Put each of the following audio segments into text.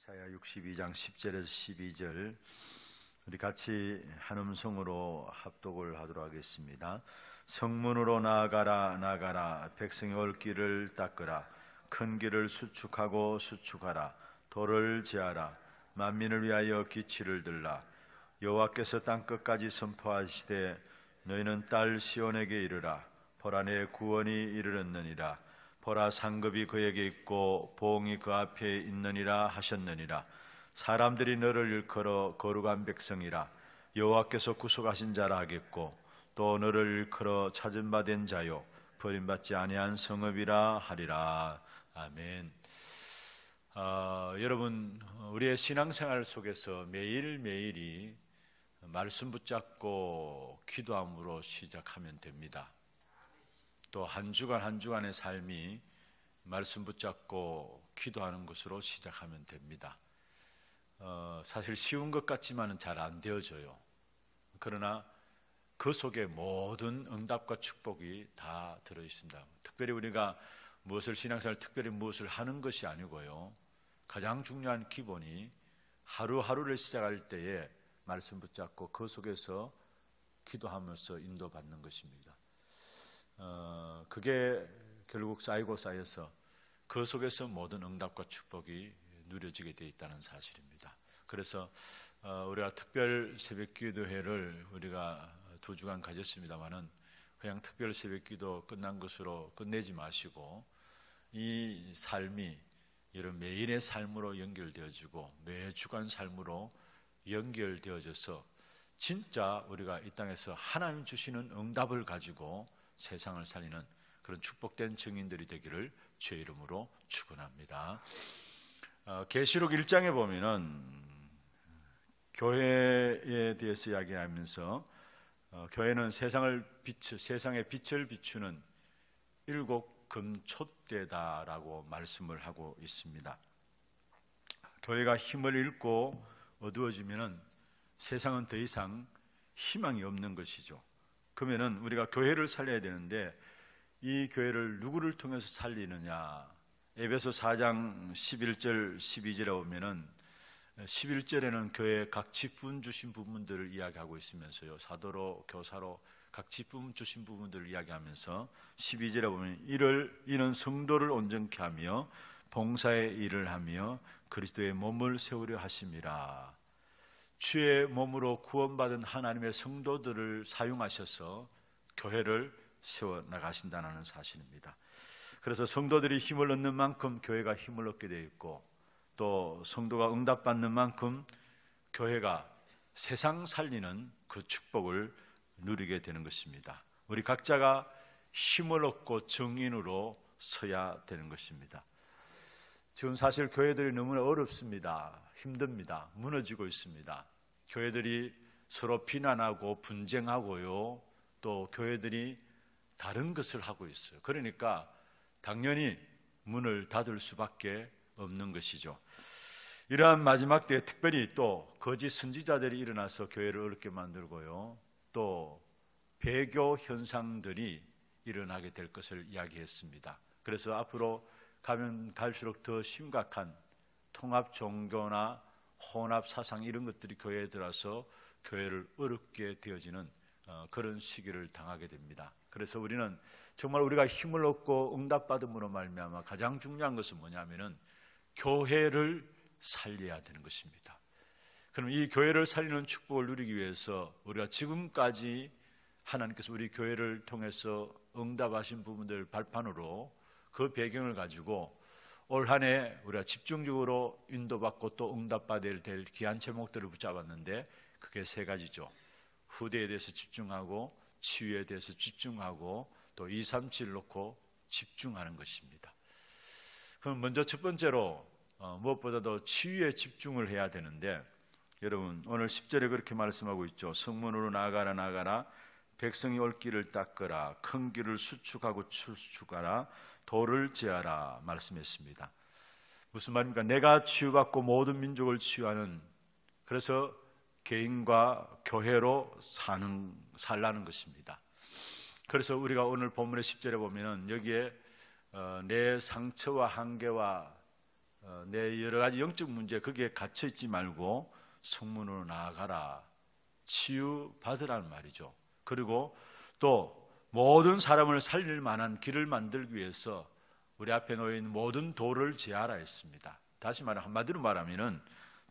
이사야 62장 10절에서 12절 우리 같이 한 음성으로 합독을 하도록 하겠습니다. 성문으로 나아가라 나아가라, 백성이 올 길을 닦으라. 큰 길을 수축하고 수축하라. 돌을 제하라. 만민을 위하여 기치를 들라. 여호와께서 땅끝까지 선포하시되 너희는 딸 시온에게 이르라. 보라, 내 구원이 이르렀느니라. 보라, 상급이 그에게 있고 보응이 그 앞에 있느니라 하셨느니라. 사람들이 너를 일컬어 거룩한 백성이라, 여호와께서 구속하신 자라 하겠고, 또 너를 일컬어 찾은 바 된 자요 버림받지 아니한 성읍이라 하리라. 아멘. 여러분, 우리의 신앙생활 속에서 매일매일이 말씀 붙잡고 기도함으로 시작하면 됩니다. 또 한 주간 한 주간의 삶이 말씀 붙잡고 기도하는 것으로 시작하면 됩니다. 사실 쉬운 것 같지만은 잘 안 되어져요. 그러나 그 속에 모든 응답과 축복이 다 들어 있습니다. 특별히 우리가 신앙생활 특별히 무엇을 하는 것이 아니고요, 가장 중요한 기본이 하루하루를 시작할 때에 말씀 붙잡고 그 속에서 기도하면서 인도받는 것입니다. 그게 결국 쌓이고 쌓여서 그 속에서 모든 응답과 축복이 누려지게 되어 있다는 사실입니다. 그래서 우리가 특별 새벽기도회를 우리가 2주간 가졌습니다마는 그냥 특별 새벽기도 끝난 것으로 끝내지 마시고 이 삶이 이런 매일의 삶으로 연결되어지고 매주간 삶으로 연결되어져서 진짜 우리가 이 땅에서 하나님 주시는 응답을 가지고 세상을 살리는 그런 축복된 증인들이 되기를 주의 이름으로 축원합니다. 계시록 1장에 보면은 교회에 대해서 이야기하면서 교회는 세상의 빛을 비추는 7 금촛대다라고 말씀을 하고 있습니다. 교회가 힘을 잃고 어두워지면은 세상은 더 이상 희망이 없는 것이죠. 그러면은 우리가 교회를 살려야 되는데 이 교회를 누구를 통해서 살리느냐? 에베소 4장 11절 12절에 보면은 11절에는 교회의 각 직분 주신 부분들을 이야기하고 있으면서요, 사도로 교사로 각 직분 주신 부분들을 이야기하면서 12절에 보면 이는 성도를 온전케 하며 봉사의 일을 하며 그리스도의 몸을 세우려 하심이라. 주의 몸으로 구원받은 하나님의 성도들을 사용하셔서 교회를 세워나가신다는 사실입니다. 그래서 성도들이 힘을 얻는 만큼 교회가 힘을 얻게 되어 있고, 또 성도가 응답받는 만큼 교회가 세상 살리는 그 축복을 누리게 되는 것입니다. 우리 각자가 힘을 얻고 증인으로 서야 되는 것입니다. 지금 사실 교회들이 너무나 어렵습니다. 힘듭니다. 무너지고 있습니다. 교회들이 서로 비난하고 분쟁하고요, 또 교회들이 다른 것을 하고 있어요. 그러니까 당연히 문을 닫을 수밖에 없는 것이죠. 이러한 마지막 때에 특별히 또 거짓 선지자들이 일어나서 교회를 어렵게 만들고요, 또 배교 현상들이 일어나게 될 것을 이야기했습니다. 그래서 앞으로 가면 갈수록 더 심각한 통합 종교나 혼합 사상, 이런 것들이 교회에 들어와서 교회를 어렵게 되어지는 그런 시기를 당하게 됩니다. 그래서 우리는 정말 우리가 힘을 얻고 응답받음으로 말미암아 가장 중요한 것은 뭐냐면은 교회를 살려야 되는 것입니다. 그럼 이 교회를 살리는 축복을 누리기 위해서 우리가 지금까지 하나님께서 우리 교회를 통해서 응답하신 부분들 발판으로 그 배경을 가지고 올 한 해 우리가 집중적으로 인도받고 또 응답받아야 될 귀한 제목들을 붙잡았는데 그게 3가지죠. 후대에 대해서 집중하고, 치유에 대해서 집중하고, 또 237 놓고 집중하는 것입니다. 그럼 먼저 첫 번째로 무엇보다도 치유에 집중을 해야 되는데, 여러분 오늘 10절에 그렇게 말씀하고 있죠. 성문으로 나아가라 나아가라, 백성이 올 길을 닦으라. 큰 길을 수축하고 수축하라. 돌을 제하라 말씀했습니다. 무슨 말입니까? 내가 치유받고 모든 민족을 치유하는, 그래서 개인과 교회로 살라는 것입니다. 그래서 우리가 오늘 본문의 10절에 보면은 여기에 내 상처와 한계와 내 여러 가지 영적 문제 거기에 갇혀 있지 말고 성문으로 나아가라. 치유받으라는 말이죠. 그리고 또 모든 사람을 살릴 만한 길을 만들기 위해서 우리 앞에 놓인 모든 돌을 제하라 했습니다. 다시 말하면 한마디로 말하면은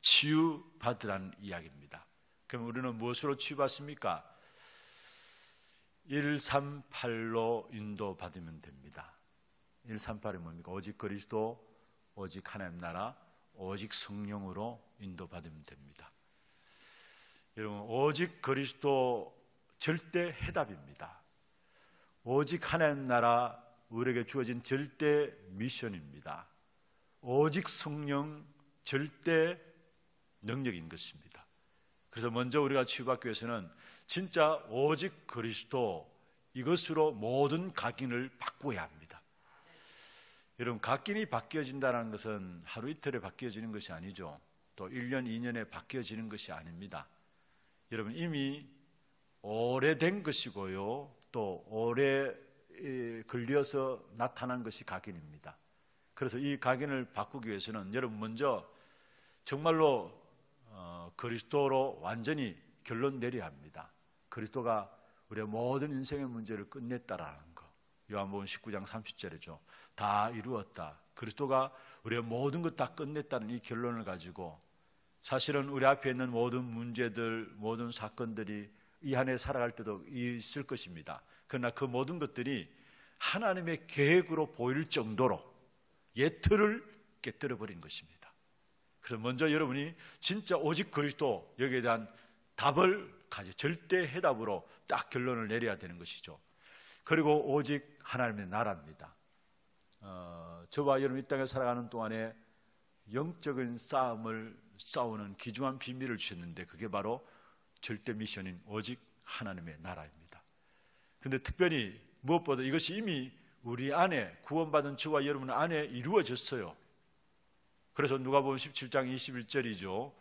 치유받으라는 이야기입니다. 그럼 우리는 무엇으로 치유받습니까? 138로 인도받으면 됩니다. 138이 뭡니까? 오직 그리스도, 오직 하나님 나라, 오직 성령으로 인도받으면 됩니다. 여러분, 오직 그리스도 절대 해답입니다. 오직 하나님 나라, 우리에게 주어진 절대 미션입니다. 오직 성령, 절대 능력인 것입니다. 그래서 먼저 우리가 치유받기 위해서는 진짜 오직 그리스도, 이것으로 모든 각인을 바꾸어야 합니다. 여러분, 각인이 바뀌어진다는 것은 하루 이틀에 바뀌어지는 것이 아니죠. 또 1년, 2년에 바뀌어지는 것이 아닙니다. 여러분, 이미 오래된 것이고요, 또 오래 걸려서 나타난 것이 각인입니다. 그래서 이 각인을 바꾸기 위해서는 여러분 먼저 정말로 그리스도로 완전히 결론 내려야 합니다. 그리스도가 우리의 모든 인생의 문제를 끝냈다라는 거. 요한복음 19장 30절이죠. 다 이루었다. 그리스도가 우리의 모든 것 다 끝냈다는 이 결론을 가지고 사실은 우리 앞에 있는 모든 문제들, 모든 사건들이 이 안에 살아갈 때도 있을 것입니다. 그러나 그 모든 것들이 하나님의 계획으로 보일 정도로 예틀을 깨뜨려 버린 것입니다. 그래서 먼저 여러분이 진짜 오직 그리스도, 여기에 대한 답을 가지고 절대 해답으로 딱 결론을 내려야 되는 것이죠. 그리고 오직 하나님의 나라입니다. 저와 여러분 이 땅에 살아가는 동안에 영적인 싸움을 싸우는 귀중한 비밀을 주셨는데 그게 바로 절대 미션인 오직 하나님의 나라입니다. 그런데 특별히 무엇보다 이것이 이미 우리 안에, 구원받은 저와 여러분 안에 이루어졌어요. 그래서 누가복음 17장 21절이죠.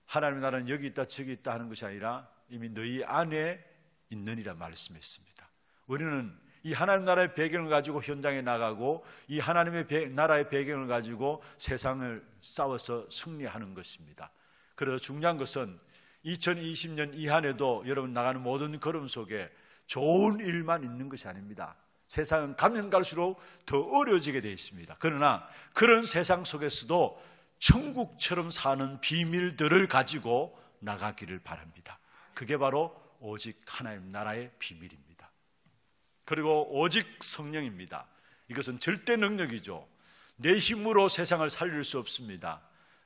하나님의 나라는 여기 있다 저기 있다 하는 것이 아니라 이미 너희 안에 있느니라 말씀했습니다. 우리는 이 하나님 나라의 배경을 가지고 현장에 나가고 이 하나님의 나라의 배경을 가지고 세상을 싸워서 승리하는 것입니다. 그래서 중요한 것은 2020년 이 한 해도 여러분 나가는 모든 걸음 속에 좋은 일만 있는 것이 아닙니다. 세상은 가면 갈수록 더 어려워지게 되어 있습니다. 그러나 그런 세상 속에서도 천국처럼 사는 비밀들을 가지고 나가기를 바랍니다. 그게 바로 오직 하나님 나라의 비밀입니다. 그리고 오직 성령입니다. 이것은 절대 능력이죠. 내 힘으로 세상을 살릴 수 없습니다.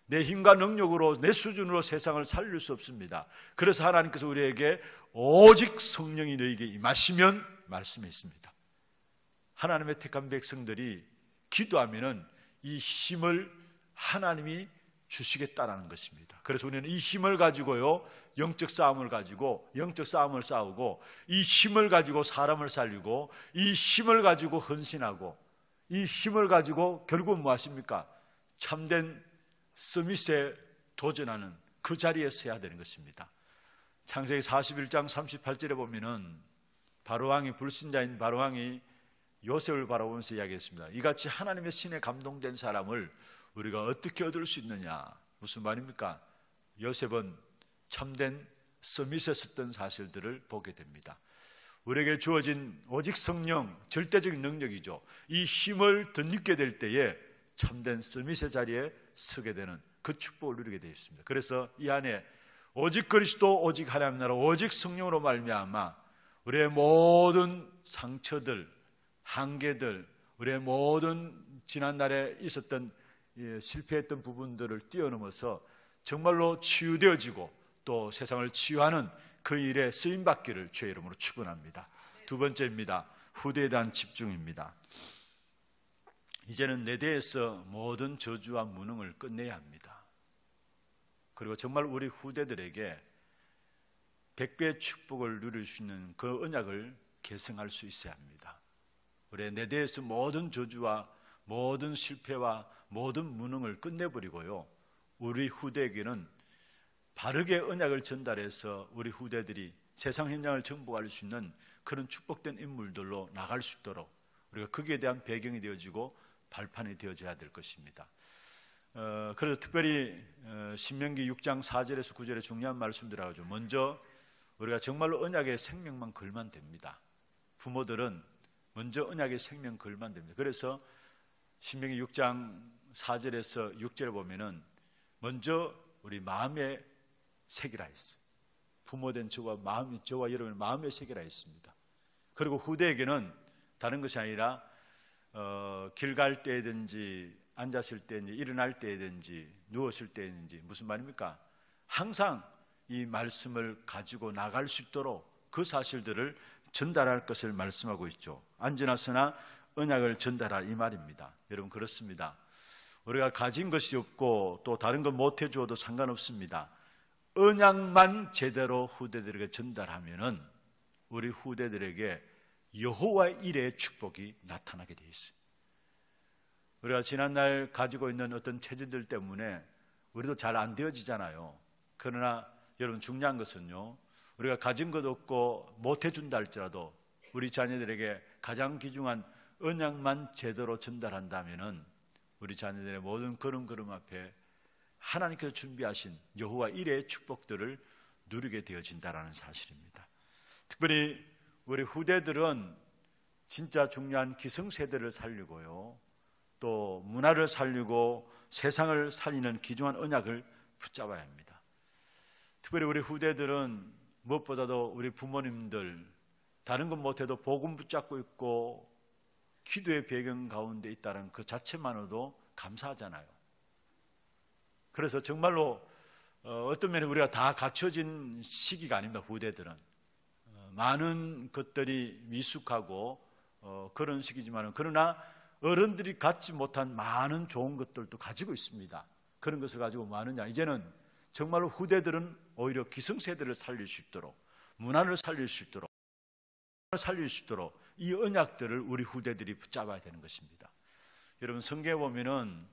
내 힘과 능력으로 내 수준으로 세상을 살릴 수 없습니다. 그래서 하나님께서 우리에게 오직 성령이 너에게 임하시면 말씀했습니다. 하나님의 택한 백성들이 기도하면은 이 힘을 하나님이 주시겠다라는 것입니다. 그래서 우리는 이 힘을 가지고요, 영적 싸움을 가지고 영적 싸움을 싸우고 이 힘을 가지고 사람을 살리고 이 힘을 가지고 헌신하고 이 힘을 가지고 결국은 무엇입니까? 참된 서밋에 도전하는 그 자리에 서야 되는 것입니다. 창세기 41장 38절에 보면은 바로왕이, 불신자인 바로왕이 요셉을 바라보면서 이야기했습니다. 이같이 하나님의 신에 감동된 사람을 우리가 어떻게 얻을 수 있느냐? 무슨 말입니까? 요셉은 참된 서밋에 섰던 사실들을 보게 됩니다. 우리에게 주어진 오직 성령, 절대적인 능력이죠. 이 힘을 덧입게 될 때에 참된 서밋의 자리에 서게 되는 그 축복을 누리게 되어 있습니다. 그래서 이 안에 오직 그리스도, 오직 하나님 나라, 오직 성령으로 말미암아 우리의 모든 상처들, 한계들, 우리의 모든 지난날에 있었던 실패했던 부분들을 뛰어넘어서 정말로 치유되어지고 또 세상을 치유하는 그 일에 쓰임받기를 주의 이름으로 축원합니다. 두 번째입니다. 후대에 대한 집중입니다. 이제는 내 대에서 모든 저주와 무능을 끝내야 합니다. 그리고 정말 우리 후대들에게 100배의 축복을 누릴 수 있는 그 언약을 계승할 수 있어야 합니다. 우리의 내 대에서 모든 저주와 모든 실패와 모든 무능을 끝내버리고요, 우리 후대에게는 바르게 언약을 전달해서 우리 후대들이 세상 현장을 정복할 수 있는 그런 축복된 인물들로 나갈 수 있도록 우리가 거기에 대한 배경이 되어지고 발판이 되어져야 될 것입니다. 그래서 특별히 신명기 6장 4절에서 9절에 중요한 말씀들 하죠. 먼저 우리가 정말로 언약의 생명만 걸면 됩니다. 부모들은 먼저 언약의 생명 걸면 됩니다. 그래서 신명기 6장 4절에서 6절에 보면은 먼저 우리 마음에 새기라 했어. 부모된 저와 여러분의 마음에 새기라 했습니다. 그리고 후대에게는 다른 것이 아니라 길 갈 때든지 앉았을 때든지 일어날 때든지 누웠을 때든지 무슨 말입니까? 항상 이 말씀을 가지고 나갈 수 있도록 그 사실들을 전달할 것을 말씀하고 있죠. 안전하서나 언약을 전달할 이 말입니다. 여러분 그렇습니다. 우리가 가진 것이 없고 또 다른 건 못해 주어도 상관없습니다. 언약만 제대로 후대들에게 전달하면은 우리 후대들에게 여호와의 일의 축복이 나타나게 돼 있어요. 우리가 지난날 가지고 있는 어떤 체질들 때문에 우리도 잘 안 되어지잖아요. 그러나 여러분 중요한 것은요, 우리가 가진 것 없고 못해 준다 할지라도 우리 자녀들에게 가장 귀중한 언약만 제대로 전달한다면은 우리 자녀들의 모든 걸음걸음 앞에 하나님께서 준비하신 여호와 일의 축복들을 누리게 되어진다라는 사실입니다. 특별히 우리 후대들은 진짜 중요한 기성세대를 살리고요, 또 문화를 살리고 세상을 살리는 귀중한 언약을 붙잡아야 합니다. 특별히 우리 후대들은 무엇보다도 우리 부모님들 다른 건 못해도 복음 붙잡고 있고 기도의 배경 가운데 있다는 그 자체만으로도 감사하잖아요. 그래서 정말로 어떤 면에 우리가 다 갖춰진 시기가 아닙니다. 후대들은 많은 것들이 미숙하고 그런 시기지만 그러나 어른들이 갖지 못한 많은 좋은 것들도 가지고 있습니다. 그런 것을 가지고 많으냐, 이제는 정말로 후대들은 오히려 기성세대를 살릴 수 있도록 문화를 살릴 수 있도록 이 언약들을 우리 후대들이 붙잡아야 되는 것입니다. 여러분 성경에 보면은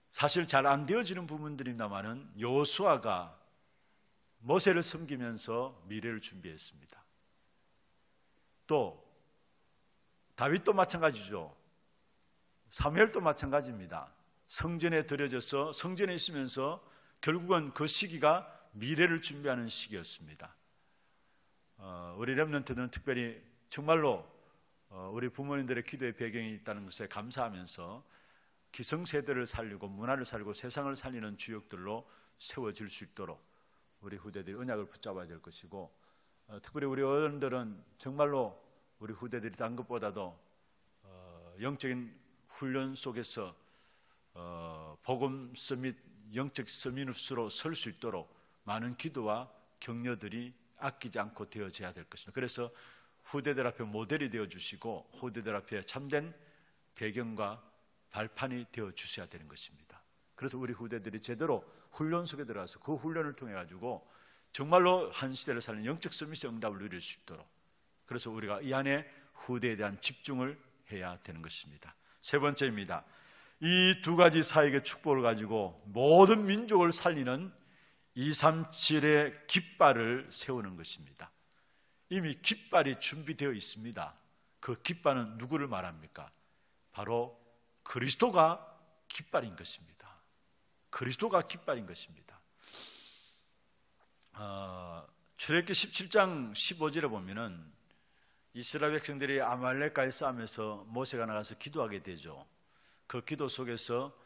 사실 잘 안 되어지는 부분들입니다만은 여호수아가 모세를 섬기면서 미래를 준비했습니다. 또 다윗도 마찬가지죠. 사무엘도 마찬가지입니다. 성전에 들여져서 성전에 있으면서 결국은 그 시기가 미래를 준비하는 시기였습니다. 우리 렘넌트들은 특별히 정말로 우리 부모님들의 기도의 배경이 있다는 것에 감사하면서 기성세대를 살리고 문화를 살리고 세상을 살리는 주역들로 세워질 수 있도록 우리 후대들이 언약을 붙잡아야 될 것이고, 특별히 우리 어른들은 정말로 우리 후대들이 딴 것보다도 영적인 훈련 속에서 복음 서밋, 영적 서밋으로 설 수 있도록 많은 기도와 격려들이 아끼지 않고 되어져야 될 것입니다. 그래서 후대들 앞에 모델이 되어주시고 후대들 앞에 참된 배경과 발판이 되어주셔야 되는 것입니다. 그래서 우리 후대들이 제대로 훈련 속에 들어가서 그 훈련을 통해 가지고 정말로 한 시대를 사는 영적 서밋의 응답을 누릴 수 있도록, 그래서 우리가 이 안에 후대에 대한 집중을 해야 되는 것입니다. 세 번째입니다. 이 두 가지 사역의 축복을 가지고 모든 민족을 살리는 237의 깃발을 세우는 것입니다. 이미 깃발이 준비되어 있습니다. 그 깃발은 누구를 말합니까? 바로 그리스도가 깃발인 것입니다. 그리스도가 깃발인 것입니다. 출애굽기 17장 15절에 보면은 이스라엘 백성들이 아말렉과의 싸움에서 모세가 나가서 기도하게 되죠. 그 기도 속에서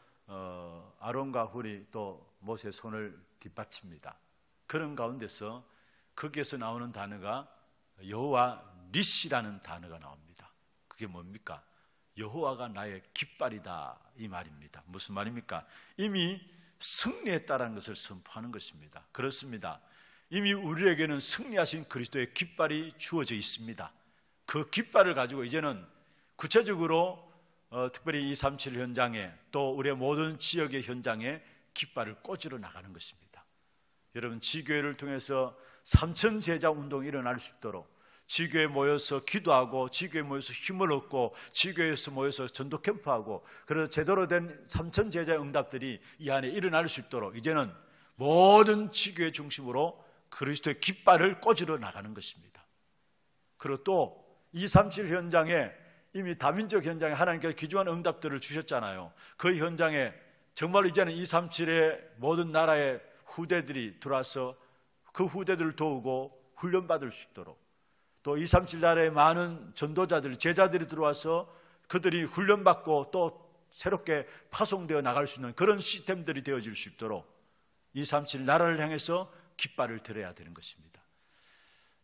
아론과 훌이 또 모세의 손을 뒷받칩니다. 그런 가운데서 거기에서 나오는 단어가 여호와 니시라는 단어가 나옵니다. 그게 뭡니까? 여호와가 나의 깃발이다, 이 말입니다. 무슨 말입니까? 이미 승리했다는 것을 선포하는 것입니다. 그렇습니다. 이미 우리에게는 승리하신 그리스도의 깃발이 주어져 있습니다. 그 깃발을 가지고 이제는 구체적으로 특별히 237 현장에 또 우리의 모든 지역의 현장에 깃발을 꽂으러 나가는 것입니다. 여러분 지교회를 통해서 3천 제자 운동이 일어날 수 있도록 지교회에 모여서 기도하고 지교회에 모여서 힘을 얻고 지교회에서 모여서 전도 캠프하고, 그래서 제대로 된 3천 제자의 응답들이 이 안에 일어날 수 있도록 이제는 모든 지교회 중심으로 그리스도의 깃발을 꽂으러 나가는 것입니다. 그리고 또 237 현장에 이미 다민족 현장에 하나님께서 귀중한 응답들을 주셨잖아요. 그 현장에 정말 이제는 237의 모든 나라의 후대들이 들어와서 그 후대들을 도우고 훈련받을 수 있도록, 또 237 나라의 많은 전도자들, 제자들이 들어와서 그들이 훈련받고 또 새롭게 파송되어 나갈 수 있는 그런 시스템들이 되어질 수 있도록 237 나라를 향해서 깃발을 들어야 되는 것입니다.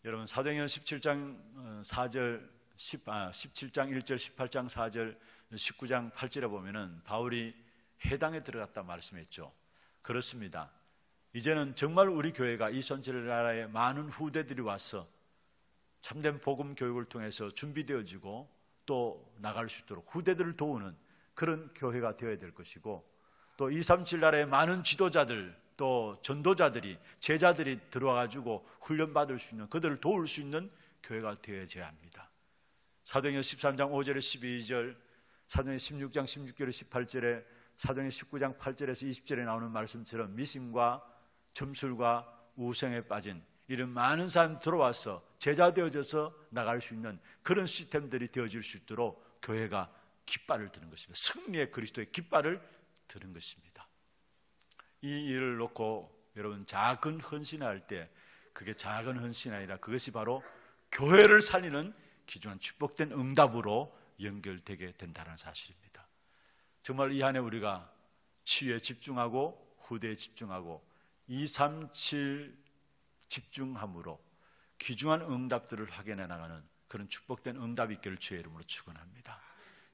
여러분, 사도행전 17장 4절, 17장 1절, 18장 4절, 19장 8절에 보면은 바울이 해당에 들어갔다 말씀했죠. 그렇습니다. 이제는 정말 우리 교회가 237 나라의 많은 후대들이 와서 참된 복음 교육을 통해서 준비되어지고 또 나갈 수 있도록 후대들을 도우는 그런 교회가 되어야 될 것이고, 또 237 나라의 많은 지도자들, 또 전도자들이, 제자들이 들어와가지고 훈련받을 수 있는, 그들을 도울 수 있는 교회가 되어져야 합니다. 사도행전 13장 5절에 12절, 사도행전 16장 16절에 18절에, 사도행전 19장 8절에서 20절에 나오는 말씀처럼 미신과 점술과 우상에 빠진 이런 많은 사람이 들어와서 제자 되어져서 나갈 수 있는 그런 시스템들이 되어질 수 있도록 교회가 깃발을 드는 것입니다. 승리의 그리스도의 깃발을 드는 것입니다. 이 일을 놓고 여러분 작은 헌신할 때 그게 작은 헌신이 아니라 그것이 바로 교회를 살리는 귀중한 축복된 응답으로 연결되게 된다는 사실입니다. 정말 이 안에 우리가 치유에 집중하고 후대에 집중하고 237 집중함으로 귀중한 응답들을 확인해 나가는 그런 축복된 응답이 있기를 주의 이름으로 축원합니다.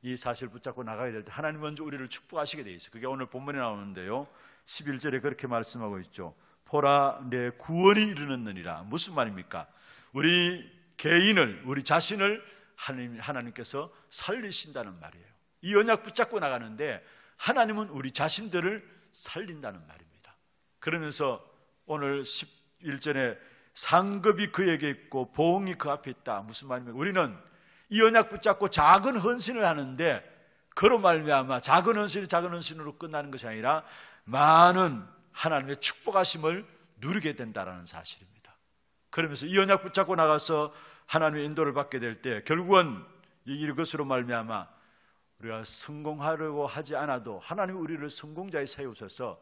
이 사실을 붙잡고 나가야 될 때 하나님 먼저 우리를 축복하시게 돼 있어요. 그게 오늘 본문에 나오는데요, 11절에 그렇게 말씀하고 있죠. 보라, 내 구원이 이르렀느니라. 무슨 말입니까? 우리 개인을, 우리 자신을 하나님께서 살리신다는 말이에요. 이 언약 붙잡고 나가는데 하나님은 우리 자신들을 살린다는 말입니다. 그러면서 오늘 11절에 상급이 그에게 있고 보응이 그 앞에 있다. 무슨 말입니까? 우리는 이 언약 붙잡고 작은 헌신을 하는데 그로 말미암아 작은 헌신으로 끝나는 것이 아니라 많은 하나님의 축복하심을 누리게 된다는 사실입니다. 그러면서 이 언약 붙잡고 나가서 하나님의 인도를 받게 될 때 결국은 이것으로 말미암아 우리가 성공하려고 하지 않아도 하나님이 우리를 성공자에 세우셔서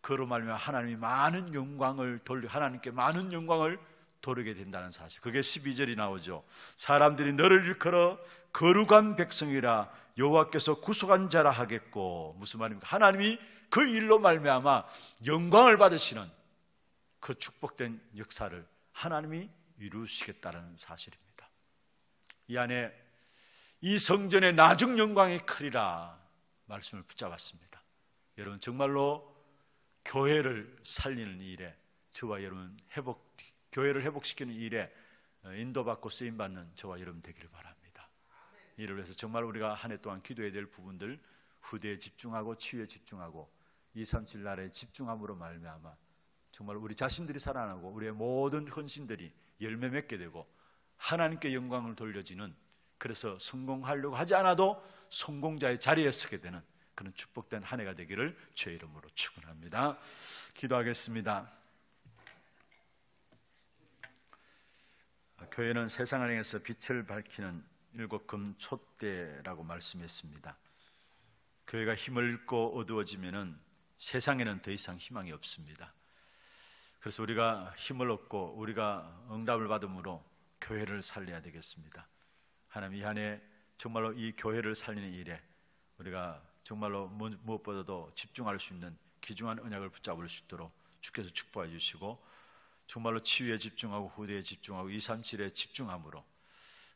그로 말미암아 하나님이 많은 영광을 하나님께 많은 영광을 돌리게 된다는 사실. 그게 12절이 나오죠. 사람들이 너를 일컬어 거룩한 백성이라 여호와께서 구속한 자라 하겠고. 무슨 말입니까? 하나님이 그 일로 말미암아 영광을 받으시는 그 축복된 역사를 하나님이 이루시겠다는 사실입니다. 이 안에 이 성전의 나중 영광이 크리라 말씀을 붙잡았습니다. 여러분 정말로 교회를 살리는 일에 저와 여러분 교회를 회복시키는 일에 인도받고 쓰임받는 저와 여러분 되기를 바랍니다. 이를 위해서 정말 우리가 한 해 동안 기도해야 될 부분들, 후대에 집중하고 치유에 집중하고 237 나라에 집중함으로 말미암아 정말 우리 자신들이 살아나고 우리의 모든 헌신들이 열매 맺게 되고 하나님께 영광을 돌려지는, 그래서 성공하려고 하지 않아도 성공자의 자리에 서게 되는 그런 축복된 한 해가 되기를 주의 이름으로 축원합니다. 기도하겠습니다. 교회는 세상을 향해서 빛을 밝히는 일곱 금촛대라고 말씀했습니다. 교회가 힘을 잃고 어두워지면은 세상에는 더 이상 희망이 없습니다. 그래서 우리가 힘을 얻고 우리가 응답을 받음으로 교회를 살려야 되겠습니다. 하나님 이 한해 정말로 이 교회를 살리는 일에 우리가 정말로 무엇보다도 집중할 수 있는 귀중한 언약을 붙잡을 수 있도록 주께서 축복해 주시고 정말로 치유에 집중하고 후대에 집중하고 237에 집중함으로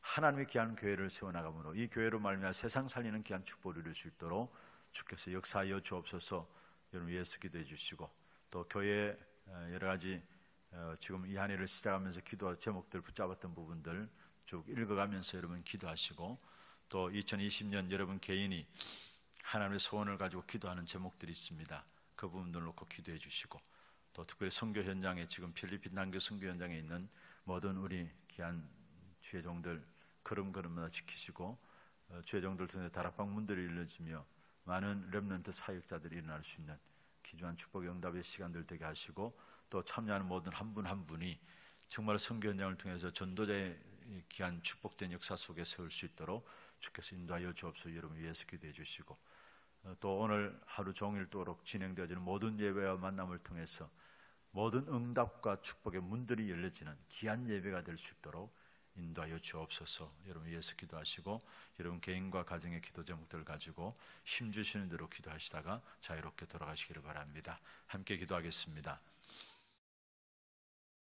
하나님의 귀한 교회를 세워나감으로 이 교회로 말미암아 세상 살리는 귀한 축복을 이룰 수 있도록 주께서 역사하여 주옵소서. 여러분 위해서 기도해 주시고 또 교회 여러 가지 지금 이 한 해를 시작하면서 기도 제목들 붙잡았던 부분들 쭉 읽어가면서 여러분 기도하시고 또 2020년 여러분 개인이 하나님의 소원을 가지고 기도하는 제목들이 있습니다. 그 부분들 놓고 기도해 주시고 또 특별히 선교 현장에 지금 필리핀 단교 선교 현장에 있는 모든 우리 귀한 주의 종들 걸음걸음마다 지키시고 주의 종들 통해 다락방 문들이 열려지며 많은 렘넌트 사역자들이 일어날 수 있는 귀중한 축복의 응답의 시간들 되게 하시고 또 참여하는 모든 한 분 한 분이 정말 선교 현장을 통해서 전도자의 귀한 축복된 역사 속에 세울 수 있도록 주께서 인도하여 주옵소서. 여러분 위해서 기도해 주시고 또 오늘 하루 종일도록 진행되어지는 모든 예배와 만남을 통해서 모든 응답과 축복의 문들이 열려지는 귀한 예배가 될 수 있도록 인도하여 주옵소서. 여러분 위해서 기도하시고 여러분 개인과 가정의 기도 제목들을 가지고 힘주시는 대로 기도하시다가 자유롭게 돌아가시기를 바랍니다. 함께 기도하겠습니다.